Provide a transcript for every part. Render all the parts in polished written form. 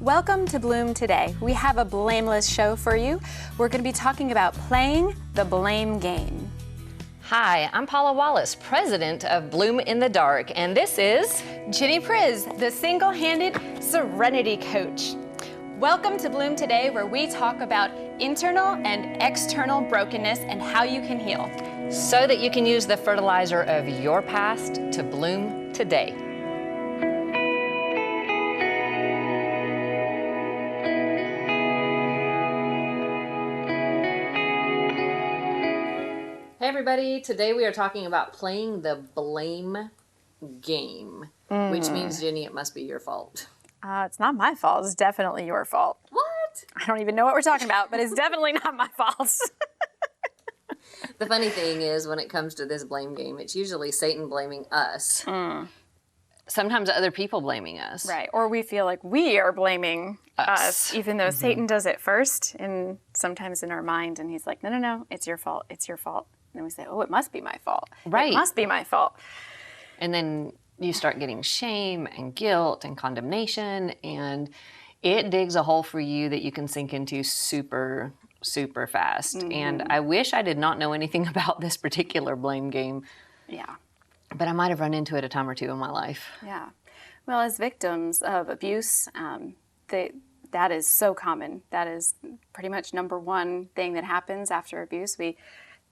Welcome to Bloom Today. We have a blameless show for you. We're going to be talking about playing the blame game. Hi, I'm Paula Wallace, president of Bloom in the Dark, and this is Jenny Priz, the single-handed serenity coach. Welcome to Bloom Today, where we talk about internal and external brokenness and how you can heal, so that you can use the fertilizer of your past to bloom today. Hey everybody, today we are talking about playing the blame game, which means, Jenny, it must be your fault. It's not my fault. It's definitely your fault. What? I don't even know what we're talking about, but it's definitely not my fault. The funny thing is, when it comes to this blame game, it's usually Satan blaming us. Sometimes other people blaming us. Right, or we feel like we are blaming us even though Satan does it first, and sometimes in our mind, and he's like, no, it's your fault, it's your fault. And we say, oh, it must be my fault. Right. It must be my fault. And then you start getting shame and guilt and condemnation, and it digs a hole for you that you can sink into super, super fast. And I wish I did not know anything about this particular blame game. Yeah. But I might have run into it a time or two in my life. Yeah. Well, as victims of abuse, that is so common. That is pretty much number one thing that happens after abuse. We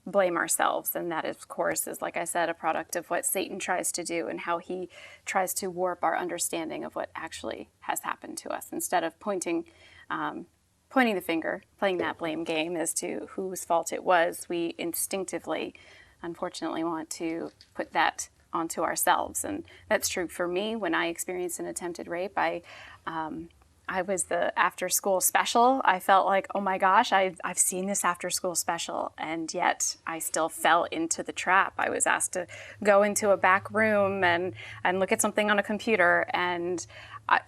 blame ourselves, and that, of course, is, like I said, a product of what Satan tries to do and how he tries to warp our understanding of what actually has happened to us. Instead of pointing the finger, playing that blame game as to whose fault it was, we instinctively, unfortunately, want to put that onto ourselves. And that's true for me. When I experienced an attempted rape, I was the after-school special. I felt like, oh my gosh, I've seen this after-school special, and yet I still fell into the trap. I was asked to go into a back room and look at something on a computer, and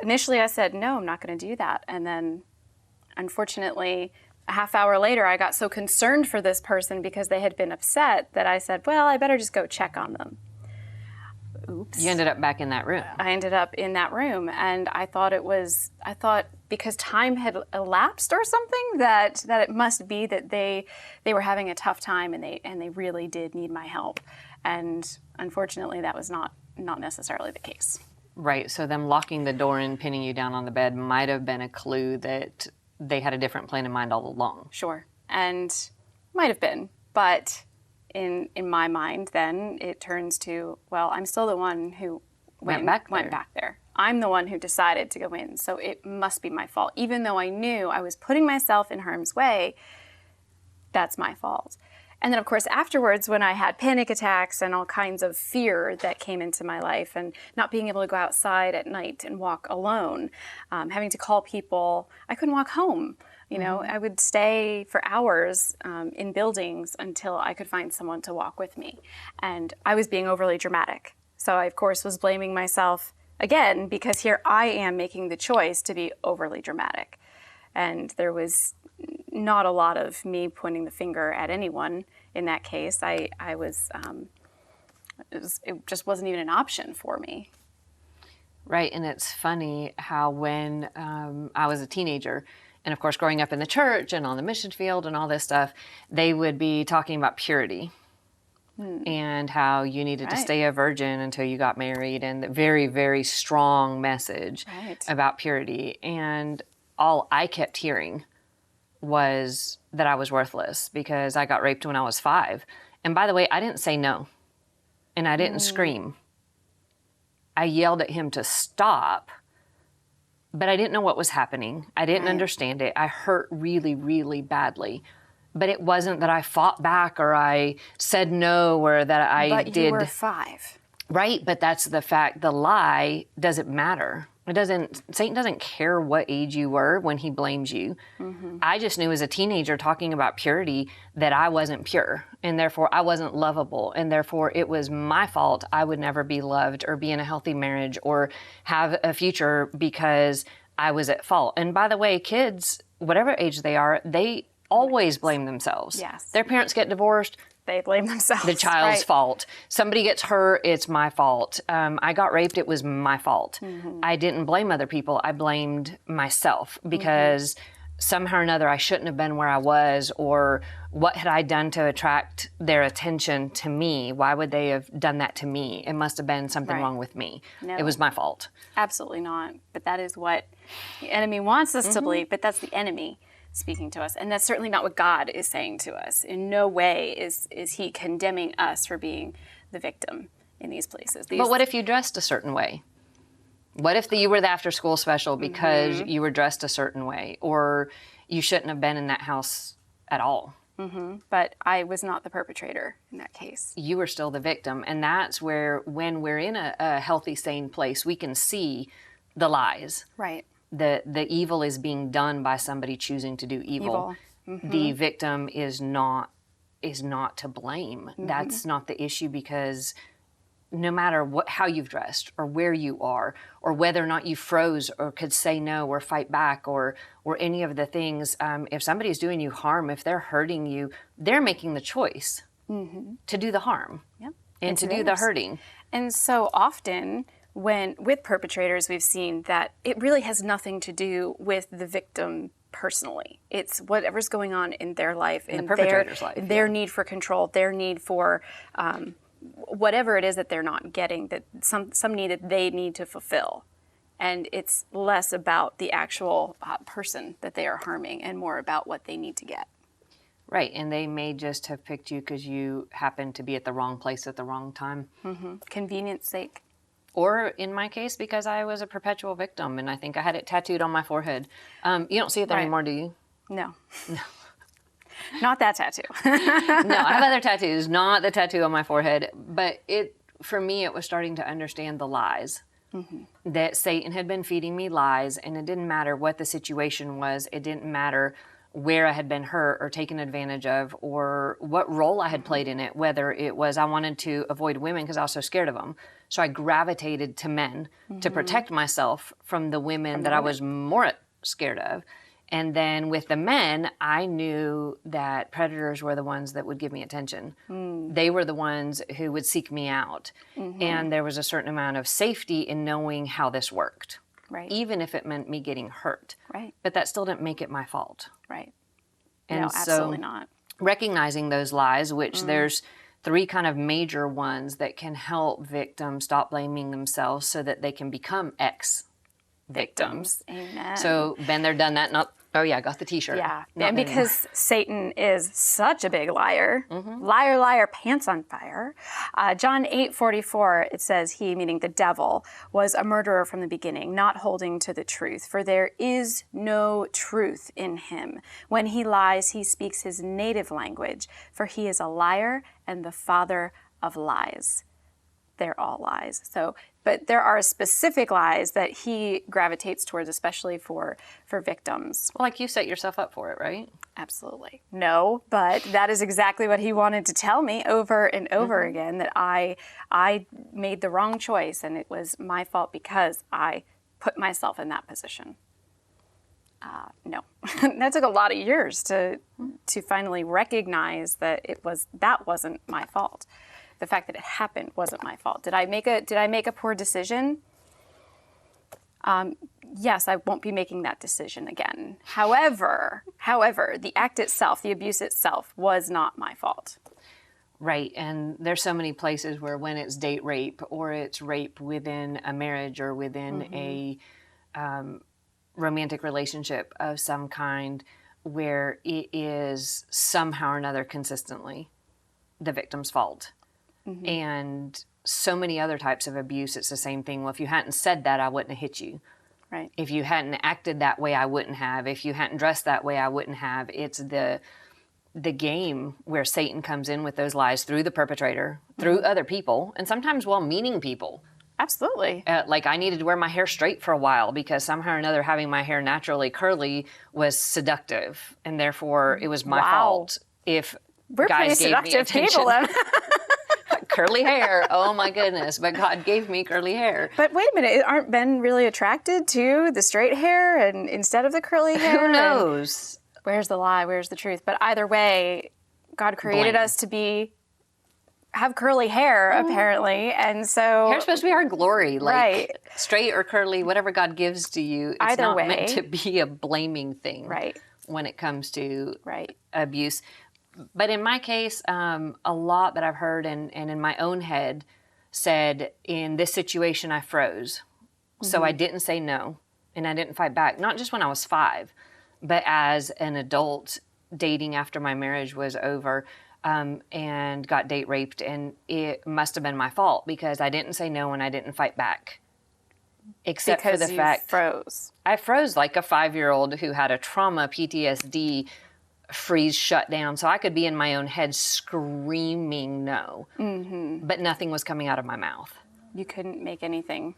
initially I said, no, I'm not going to do that. And then, unfortunately, a half hour later, I got so concerned for this person because they had been upset that I said, well, I better just go check on them. Oops. You ended up back in that room. I ended up in that room, and I thought because time had elapsed or something that it must be that they were having a tough time and they really did need my help. And unfortunately, that was not necessarily the case. Right. So them locking the door and pinning you down on the bed might have been a clue that they had a different plan in mind all along. Sure. And might have been, but in my mind, then it turns to, well, I'm still the one who went back there. I'm the one who decided to go in, so it must be my fault. Even though I knew I was putting myself in harm's way, that's my fault. And then, of course, afterwards, when I had panic attacks and all kinds of fear that came into my life, and not being able to go outside at night and walk alone, having to call people, I couldn't walk home. You know, I would stay for hours in buildings until I could find someone to walk with me. And I was being overly dramatic. So I, of course, was blaming myself again, because here I am making the choice to be overly dramatic. And there was not a lot of me pointing the finger at anyone in that case. It just wasn't even an option for me. Right, and it's funny how when I was a teenager, and of course growing up in the church and on the mission field and all this stuff, they would be talking about purity and how you needed to stay a virgin until you got married, and the very, very strong message about purity. And all I kept hearing was that I was worthless because I got raped when I was 5. And by the way, I didn't say no, and I didn't scream. I yelled at him to stop, but I didn't know what was happening. I didn't understand it. I hurt really, really badly. But it wasn't that I fought back or I said no or that I did. But you were 5. Right, but that's the fact. The lie doesn't matter. Satan doesn't care what age you were when he blames you. I just knew as a teenager talking about purity that I wasn't pure, and therefore I wasn't lovable, and therefore it was my fault I would never be loved or be in a healthy marriage or have a future because I was at fault. And by the way, kids, whatever age they are, they always blame themselves. Yes. Their parents get divorced, They blame themselves. The child's fault. Somebody gets hurt, it's my fault. I got raped, it was my fault. I didn't blame other people, I blamed myself because somehow or another I shouldn't have been where I was, or what had I done to attract their attention to me? Why would they have done that to me? It must have been something wrong with me. No. It was my fault. Absolutely not. But that is what the enemy wants us to believe, but that's the enemy speaking to us. And that's certainly not what God is saying to us. In no way is he condemning us for being the victim in these places. But what if you dressed a certain way? What if you were the after school special because you were dressed a certain way, or you shouldn't have been in that house at all? But I was not the perpetrator in that case. You were still the victim. And that's where, when we're in a healthy, sane place, we can see the lies. Right. The evil is being done by somebody choosing to do evil. The victim is not to blame. That's not the issue, because no matter how you've dressed or where you are or whether or not you froze or could say no or fight back or any of the things, if somebody's doing you harm, if they're hurting you, they're making the choice to do the harm and to do the hurting. And so often with perpetrators, we've seen that it really has nothing to do with the victim personally. It's whatever's going on in their life, in the perpetrator's life, their need for control, their need for whatever it is that they're not getting, that some need that they need to fulfill. And it's less about the actual person that they are harming and more about what they need to get. Right, and they may just have picked you because you happened to be at the wrong place at the wrong time. Convenience sake. Or in my case, because I was a perpetual victim, and I think I had it tattooed on my forehead. You don't see it there anymore, do you? No. Not that tattoo. No, I have other tattoos, not the tattoo on my forehead. But for me, it was starting to understand the lies. That Satan had been feeding me lies, and it didn't matter what the situation was. It didn't matter where I had been hurt or taken advantage of, or what role I had played in it, whether it was I wanted to avoid women because I was so scared of them. So I gravitated to men to protect myself from the women that I was more scared of. And then with the men, I knew that predators were the ones that would give me attention. They were the ones who would seek me out. And there was a certain amount of safety in knowing how this worked. Right. Even if it meant me getting hurt. Right. But that still didn't make it my fault. Right. And no, absolutely not. Recognizing those lies, which there's 3 kind of major ones that can help victims stop blaming themselves so that they can become ex-victims. Amen. So been there, done that. Oh yeah, I got the t-shirt. Yeah, and because Satan is such a big liar, liar, liar, pants on fire. John 8:44, it says, he, meaning the devil, was a murderer from the beginning, not holding to the truth, for there is no truth in him. When he lies, he speaks his native language, for he is a liar and the father of lies. They're all lies. But there are specific lies that he gravitates towards, especially for victims. Well, like you set yourself up for it, right? Absolutely. No, but that is exactly what he wanted to tell me over and over again, that I made the wrong choice and it was my fault because I put myself in that position. No, that took a lot of years to finally recognize that that wasn't my fault. The fact that it happened wasn't my fault. Did I make a poor decision? Yes, I won't be making that decision again. However, the act itself, the abuse itself, was not my fault. Right, and there's so many places where when it's date rape or it's rape within a marriage or within a romantic relationship of some kind, where it is somehow or another consistently the victim's fault. And so many other types of abuse, it's the same thing. Well, if you hadn't said that, I wouldn't have hit you. Right. If you hadn't acted that way, I wouldn't have. If you hadn't dressed that way, I wouldn't have. It's the game where Satan comes in with those lies through the perpetrator, through other people, and sometimes well-meaning people. Absolutely. Like I needed to wear my hair straight for a while because somehow or another having my hair naturally curly was seductive, and therefore it was my fault if We're guys pretty gave me seductive attention. people then. Curly hair. Oh my goodness. But God gave me curly hair. But wait a minute, aren't men really attracted to the straight hair and instead of the curly hair? Who knows? Where's the lie? Where's the truth? But either way, God created blame. us to have curly hair, apparently, and so Hair's supposed to be our glory, like Right. straight or curly, whatever God gives to you. It's Either not way. meant to be a blaming thing, Right. when it comes to Right. abuse. But in my case, a lot that I've heard and in my own head said, in this situation, I froze. So I didn't say no, and I didn't fight back. Not just when I was 5, but as an adult dating after my marriage was over, and got date raped. And it must have been my fault because I didn't say no and I didn't fight back. Except because for the you fact froze. I froze like a 5-year-old who had a trauma, PTSD, freeze, shut down. So I could be in my own head screaming no, but nothing was coming out of my mouth. You couldn't make anything.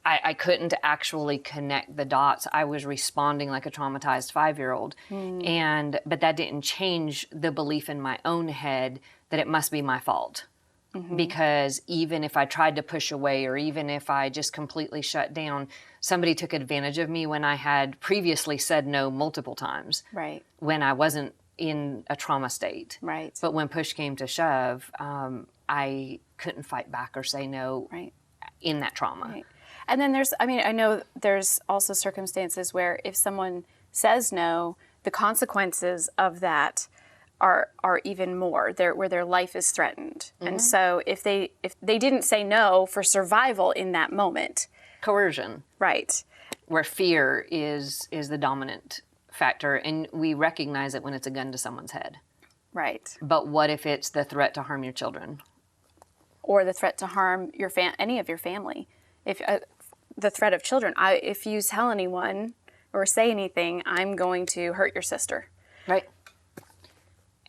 I couldn't actually connect the dots. I was responding like a traumatized 5-year-old. But that didn't change the belief in my own head that it must be my fault. Because even if I tried to push away, or even if I just completely shut down, somebody took advantage of me when I had previously said no multiple times. Right. When I wasn't in a trauma state. Right. But when push came to shove, I couldn't fight back or say no Right. in that trauma. Right. And then I know there's also circumstances where if someone says no, the consequences of that are even more, where their life is threatened. And so if they didn't say no for survival in that moment. Coercion. Right. Where fear is the dominant factor, and we recognize it when it's a gun to someone's head. Right. But what if it's the threat to harm your children? Or the threat to harm any of your family. If the threat of children, if you tell anyone or say anything, I'm going to hurt your sister. Right.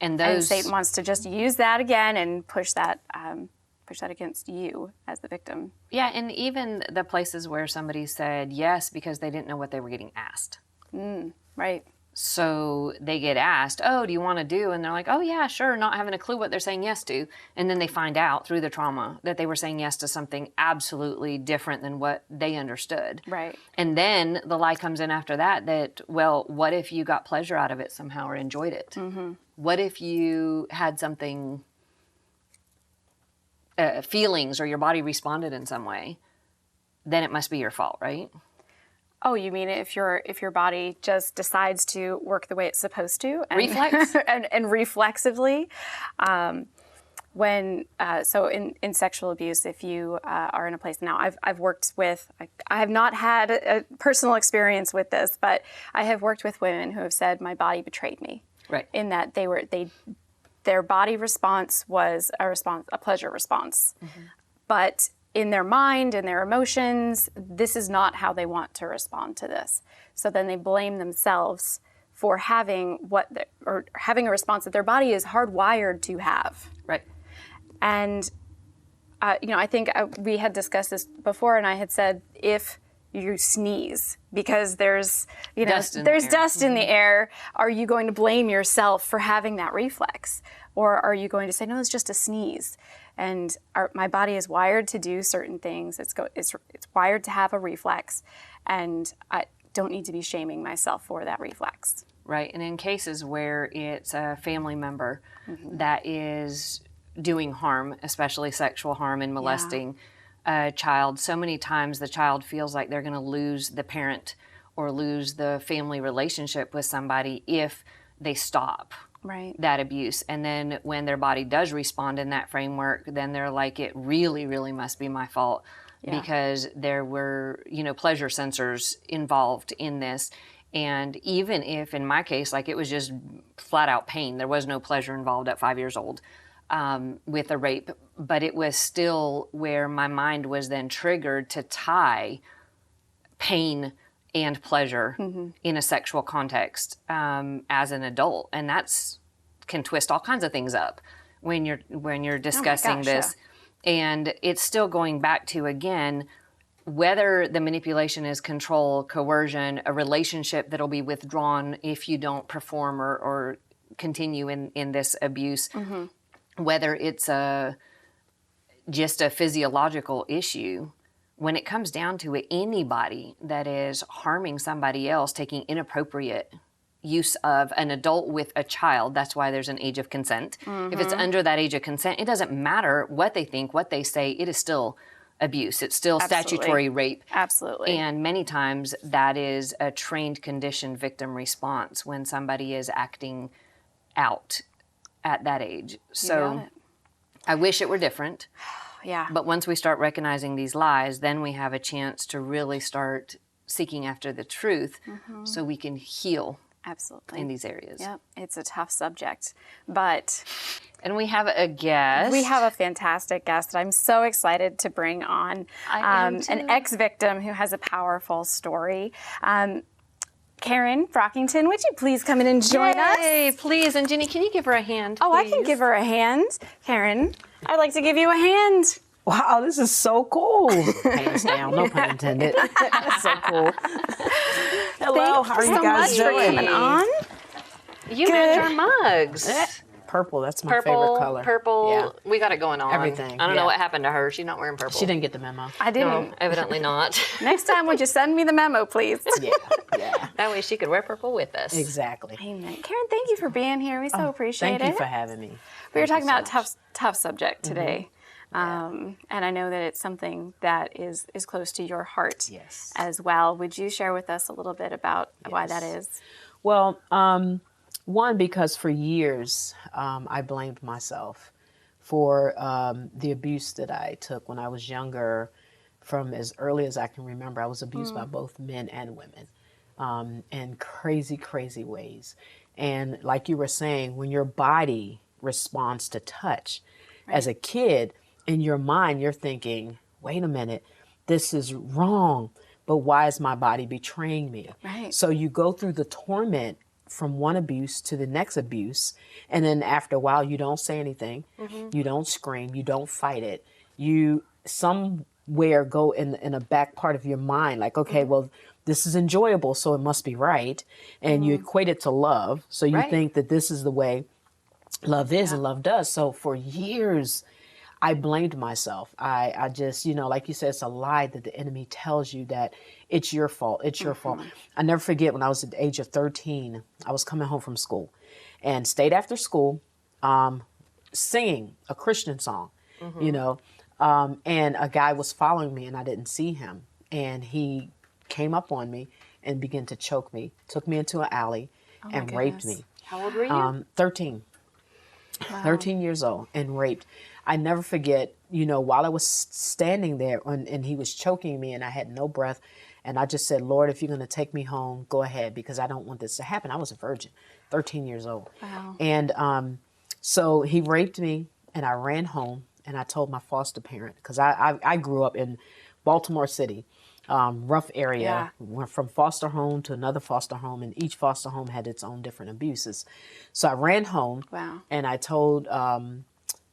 And Satan wants to just use that again and push that against you as the victim. Yeah, and even the places where somebody said yes because they didn't know what they were getting asked. Right. So they get asked, oh, do you want to do? And they're like, oh, yeah, sure, not having a clue what they're saying yes to. And then they find out through the trauma that they were saying yes to something absolutely different than what they understood. Right. And then the lie comes in after that, well, what if you got pleasure out of it somehow or enjoyed it? What if you had something, feelings, or your body responded in some way? Then it must be your fault, right? Oh, you mean if your body just decides to work the way it's supposed to, and, Reflex? and reflexively, so in sexual abuse, if you are in a place now, I've worked with, I have not had a personal experience with this, but I have worked with women who have said my body betrayed me, Right. in that their body response was a pleasure response, but in their mind and their emotions, this is not how they want to respond to this. So then they blame themselves for having having a response that their body is hardwired to have. Right. And I think we had discussed this before, and I had said if you sneeze because there's Dust in there's the air. dust in the air, are you going to blame yourself for having that reflex, or are you going to say no, it's just a sneeze? And my body is wired to do certain things. It's wired to have a reflex, and I don't need to be shaming myself for that reflex. Right. And in cases where it's a family member that is doing harm, especially sexual harm and molesting a child, so many times the child feels like they're going to lose the parent or lose the family relationship with somebody if they stop. Right. That abuse. And then when their body does respond in that framework, then they're like, it really, really must be my fault because there were, pleasure sensors involved in this. And even if in my case, like it was just flat out pain, there was no pleasure involved at 5 years old with a rape, but it was still where my mind was then triggered to tie pain and pleasure in a sexual context as an adult, and that's can twist all kinds of things up when you're discussing this. And it's still going back to, again, whether the manipulation is control, coercion, a relationship that'll be withdrawn if you don't perform or continue in this abuse, whether it's just a physiological issue. When it comes down to it, anybody that is harming somebody else, taking inappropriate use of an adult with a child. That's why there's an age of consent. If it's under that age of consent, it doesn't matter what they think, what they say, it is still abuse. It's still statutory rape. Absolutely. And many times that is a trained, conditioned victim response when somebody is acting out at that age. So I wish it were different. Yeah. But once we start recognizing these lies, then we have a chance to really start seeking after the truth so we can heal Absolutely. in these areas. Yep. It's a tough subject, but... And we have a guest. We have a fantastic guest that I'm so excited to bring on. An ex-victim who has a powerful story. Karen Brockington, would you please come in and join us? Please. And Jenny, can you give her a hand, Oh, I can give her a hand. Karen, I'd like to give you a hand. Wow, this is so cool. Hands down, no pun intended. That's so cool. Hello, how are you guys Thank you so much for doing? coming on. You made our mugs. Purple, that's my favorite color. Purple. Yeah. We got it going on. Everything, I don't know yeah. what happened to her. She's not wearing purple. She didn't get the memo. I didn't. No, evidently not. Next time, would you send me the memo, please? Yeah, That way she could wear purple with us. exactly. Amen. Karen, thank you for being here. We so appreciate Thank it. you for having me. We were Thank talking you so about much. tough subject today. And I know that it's something that is close to your heart Yes. as well. Would you share with us a little bit about why that is? Well, one, because for years I blamed myself for the abuse that I took when I was younger. From as early as I can remember, I was abused by both men and women in crazy, crazy ways. And like you were saying, when your body responds to touch, as a kid, in your mind, you're thinking, wait a minute, this is wrong, but why is my body betraying me? Right. So you go through the torment from one abuse to the next abuse, and then after a while, you don't say anything, you don't scream, you don't fight it. You somewhere go in a back part of your mind, like, okay, well, this is enjoyable, so it must be right. And you equate it to love. So you think that this is the way love is and love does. So for years, I blamed myself. I just, like you said, it's a lie that the enemy tells you that it's your fault. It's your fault. I never forget when I was at the age of 13, I was coming home from school and stayed after school singing a Christian song, and a guy was following me and I didn't see him. And he came up on me and began to choke me, took me into an alley and raped me. How old were you? 13. Wow. 13 years old and raped. I never forget, while I was standing there and he was choking me and I had no breath. And I just said, Lord, if you're going to take me home, go ahead, because I don't want this to happen. I was a virgin, 13 years old. Wow. And so he raped me and I ran home and I told my foster parent, because I grew up in Baltimore City, rough area. Went from foster home to another foster home, and each foster home had its own different abuses. So I ran home and I told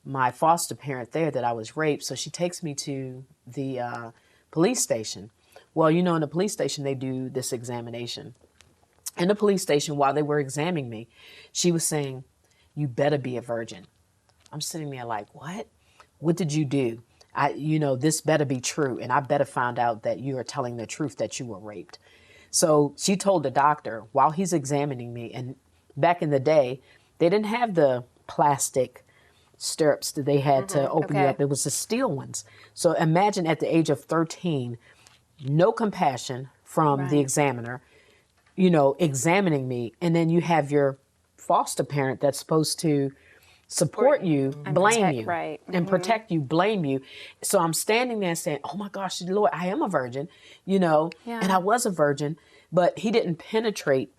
my foster parent there that I was raped. So she takes me to the police station. Well, in the police station, they do this examination. In the police station, while they were examining me, she was saying, you better be a virgin. I'm sitting there like, what? What did you do? This better be true. And I better find out that you are telling the truth, that you were raped. So she told the doctor while he's examining me, and back in the day, they didn't have the plastic stirrups that they had to open you up. It was the steel ones. So imagine at the age of 13, no compassion from the examiner, examining me. And then you have your foster parent that's supposed to support you, blame you, and protect you, blame you. So I'm standing there saying, oh my gosh, Lord, I am a virgin, and I was a virgin, but he didn't penetrate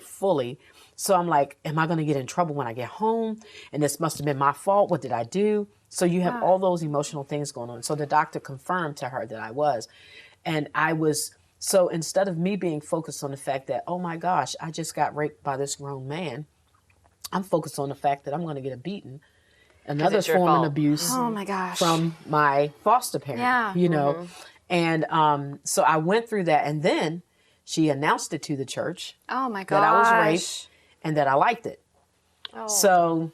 fully. So I'm like, am I going to get in trouble when I get home? And this must have been my fault. What did I do? So you have all those emotional things going on. So the doctor confirmed to her that I was. And so instead of me being focused on the fact that, oh my gosh, I just got raped by this grown man, I'm focused on the fact that I'm going to get a beating, another form of abuse from my foster parent, And so I went through that. And then she announced it to the church that I was raped and that I liked it. So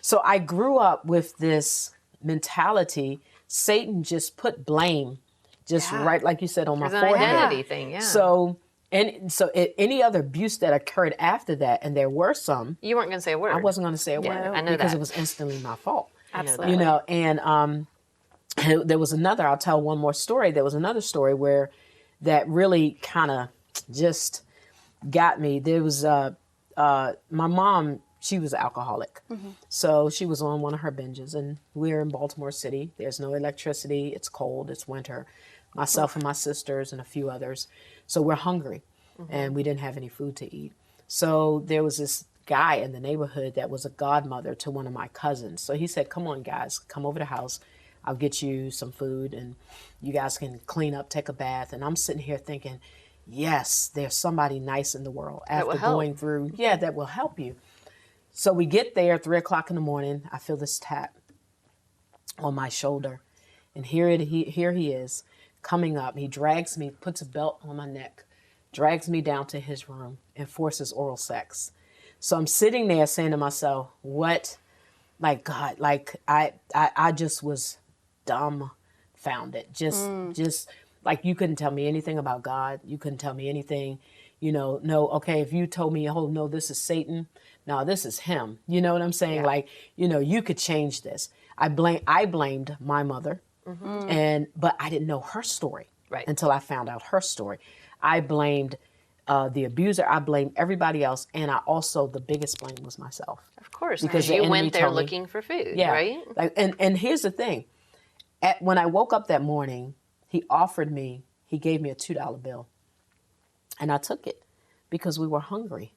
So I grew up with this mentality. Satan just put blame right, like you said, on my forehead. Identity thing, So And so any other abuse that occurred after that, and there were some, You weren't going to say a word. I wasn't going to say a word I know because that. it was instantly my fault. Absolutely. You know, and there was another, I'll tell one more story. There was another story where that really kind of just got me. There was my mom, she was an alcoholic. So she was on one of her binges, and we're in Baltimore City. There's no electricity. It's cold. It's winter. Myself and my sisters and a few others. So we're hungry, and we didn't have any food to eat. So there was this guy in the neighborhood that was a godmother to one of my cousins. So he said, come on, guys, come over to the house. I'll get you some food, and you guys can clean up, take a bath. And I'm sitting here thinking, yes, there's somebody nice in the world after will help. going through, that will help you. So we get there, 3 o'clock in the morning. I feel this tap on my shoulder, and here he is coming up. He drags me, puts a belt on my neck, drags me down to his room, and forces oral sex. So I'm sitting there saying to myself, what? Like, God, like I just was dumbfounded. Just like, you couldn't tell me anything about God. You couldn't tell me anything, no, okay, if you told me, oh, no, this is Satan. No, this is him. You know what I'm saying? Yeah. Like, you could change this. I blamed my mother, but I didn't know her story until I found out her story. I blamed the abuser. I blamed everybody else. And the biggest blame was myself. Of course, Because because the you enemy went there told me- looking for food, Yeah. right? Like, and here's the thing. When I woke up that morning, he gave me a $2 bill. And I took it because we were hungry.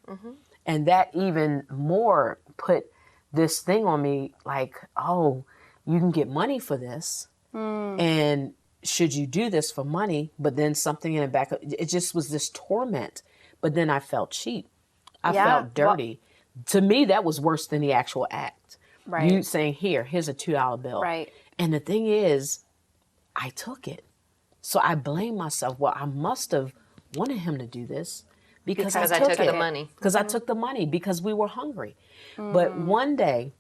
And that even more put this thing on me, like, oh, you can get money for this. And should you do this for money? But then something in the back, it just was this torment. But then I felt cheap. I felt dirty. To me, that was worse than the actual act. Right. You saying, here's a $2 bill. Right. And the thing is, I took it. So I blame myself. Well, I must have wanted him to do this because I took the it. money. Because I took the money because we were hungry. But one day,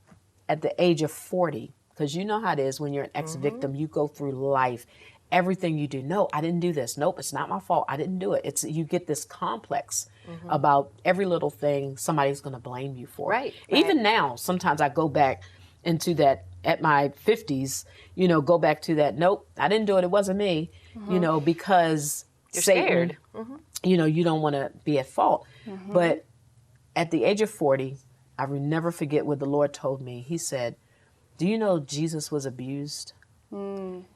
at the age of 40, because you know how it is when you're an ex-victim, you go through life, everything you do. No, I didn't do this. Nope, it's not my fault. I didn't do it. You get this complex about every little thing somebody's going to blame you for. Right. Even now, sometimes I go back into that at my 50s, go back to that. Nope, I didn't do it. It wasn't me, because You're Satan, scared. you don't want to be at fault. But at the age of 40, I will never forget what the Lord told me. He said, do you know Jesus was abused?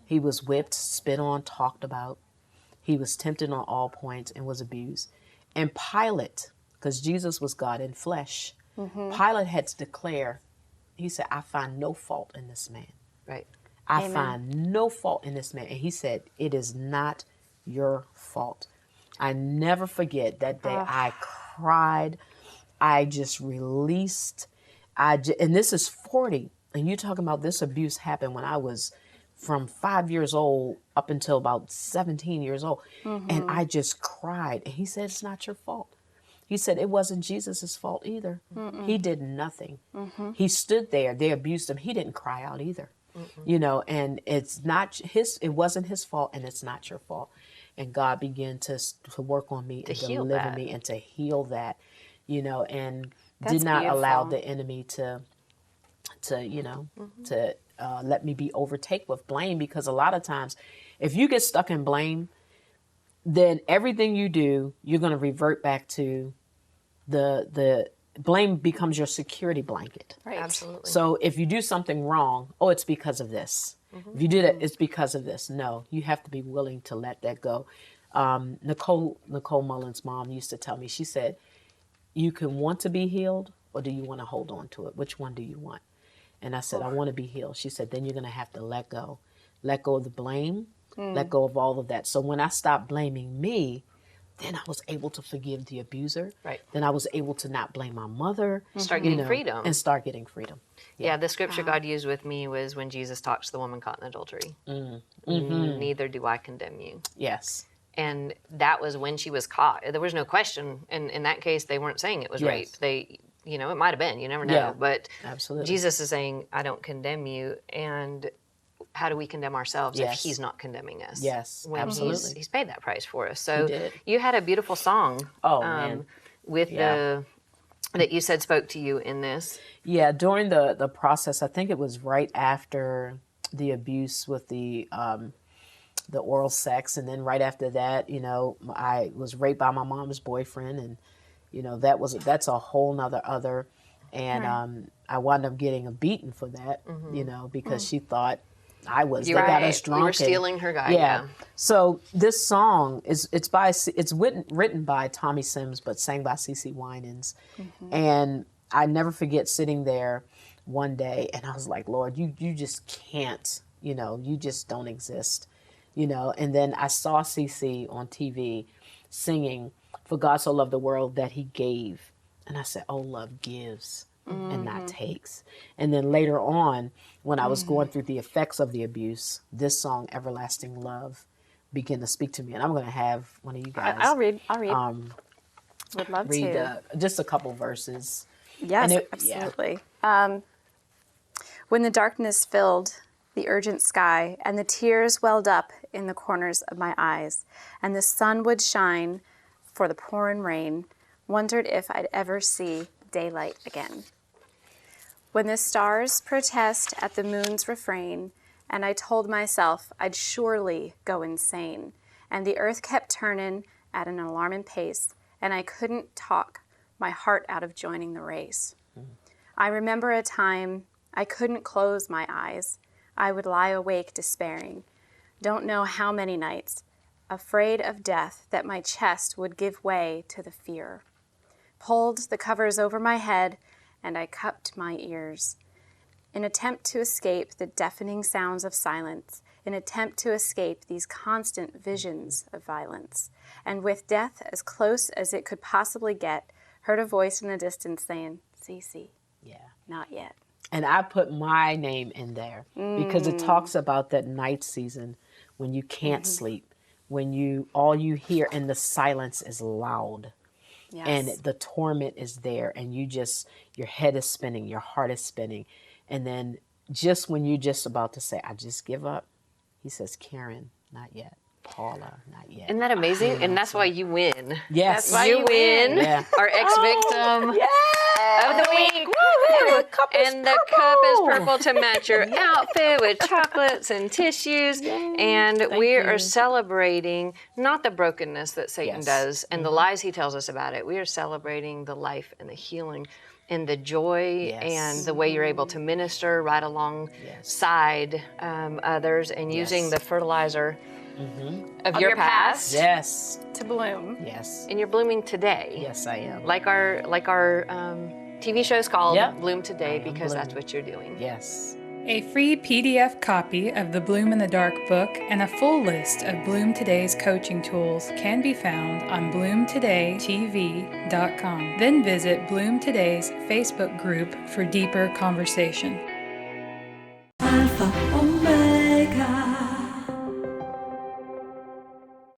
He was whipped, spit on, talked about. He was tempted on all points and was abused. And Pilate, because Jesus was God in flesh, Pilate had to declare, he said, I find no fault in this man. Right. I find no fault in this man. And he said, it is not your fault. I never forget that day. I cried. I just released. And this is 40. And you're talking about this abuse happened when I was from 5 years old up until about 17 years old. And I just cried. And he said, it's not your fault. He said, it wasn't Jesus's fault either. He did nothing. He stood there. They abused him. He didn't cry out either. And it wasn't his fault, and it's not your fault. And God began to work on me and deliver me and to heal that, and That's did not allow beautiful. the enemy to let me be overtaken with blame, because a lot of times if you get stuck in blame, then everything you do, you're going to revert back to the blame becomes your security blanket. Right. Absolutely. So if you do something wrong, it's because of this. If you do that, it's because of this. No, you have to be willing to let that go. Nicole Mullen's mom used to tell me, she said, you can want to be healed, or do you want to hold on to it? Which one do you want? And I said, I want to be healed. She said, then you're going to have to let go of the blame, let go of all of that. So when I stopped blaming me, then I was able to forgive the abuser. Right. Then I was able to not blame my mother. Start getting freedom. And start getting freedom. Yeah, the scripture God used with me was when Jesus talks to the woman caught in adultery. Neither do I condemn you. Yes. And that was when she was caught. There was no question. And in that case, they weren't saying it was rape. They, it might have been. You never know. Yeah, but absolutely. Jesus is saying, I don't condemn you. And how do we condemn ourselves if Yes. he's not condemning us? Yes, when absolutely. he's paid that price for us. So did. you had a beautiful song. Man. With Yeah. that you said spoke to you in this. Yeah, during the process, I think it was right after the abuse with the oral sex, and then right after that, I was raped by my mom's boyfriend, and that's a whole nother other, and I wound up getting a beating for that, because she thought they got us drunk. You were and- stealing her guy. Yeah. So this song it's written by Tommy Sims, but sang by CeCe Winans. And I never forget sitting there one day, and I was like, Lord, you just can't, you just don't exist, And then I saw CeCe on TV singing, "For God so loved the world that he gave," and I said, "Oh, love gives and not takes." And then later on, when I was going through the effects of the abuse, this song, "Everlasting Love," began to speak to me. And I'm going to have one of you guys I'll read. Would love read to. just a couple verses. Yes, And absolutely. When the darkness filled the urgent sky, and the tears welled up in the corners of my eyes, and the sun would shine for the pouring rain, wondered if I'd ever see daylight again. When the stars protest at the moon's refrain, and I told myself I'd surely go insane, and the earth kept turning at an alarming pace, and I couldn't talk my heart out of joining the race. I remember a time I couldn't close my eyes. I would lie awake despairing. Don't know how many nights, afraid of death, that my chest would give way to the fear. Pulled the covers over my head, and I cupped my ears. In attempt to escape the deafening sounds of silence, in attempt to escape these constant visions of violence, and with death as close as it could possibly get, heard a voice in the distance saying, "Cece, not yet." And I put my name in there because it talks about that night season when you can't sleep, when all you hear in the silence is loud. Yes. And the torment is there, and your head is spinning, your heart is spinning. And then just when you're just about to say, "I just give up," he says, "Karen, not yet. Paula, not yet." Isn't that amazing? And that's why you win. Yes. That's why you win. Yeah. Our ex-victim of the week. Woo! The cup is And the cup is purple to match your outfit with chocolates and tissues. And we are celebrating not the brokenness that Satan Yes. does and the lies he tells us about it. We are celebrating the life and the healing and the joy and the way you're able to minister right alongside others and using the fertilizer of your past. Yes. To bloom. Yes. And you're blooming today. Yes, I am. Like our TV show's called Yep. Bloom Today, I am because that's blooming. what you're doing. Yes. A free PDF copy of the Bloom in the Dark book and a full list of Bloom Today's coaching tools can be found on bloomtodaytv.com. Then visit Bloom Today's Facebook group for deeper conversation. Alpha.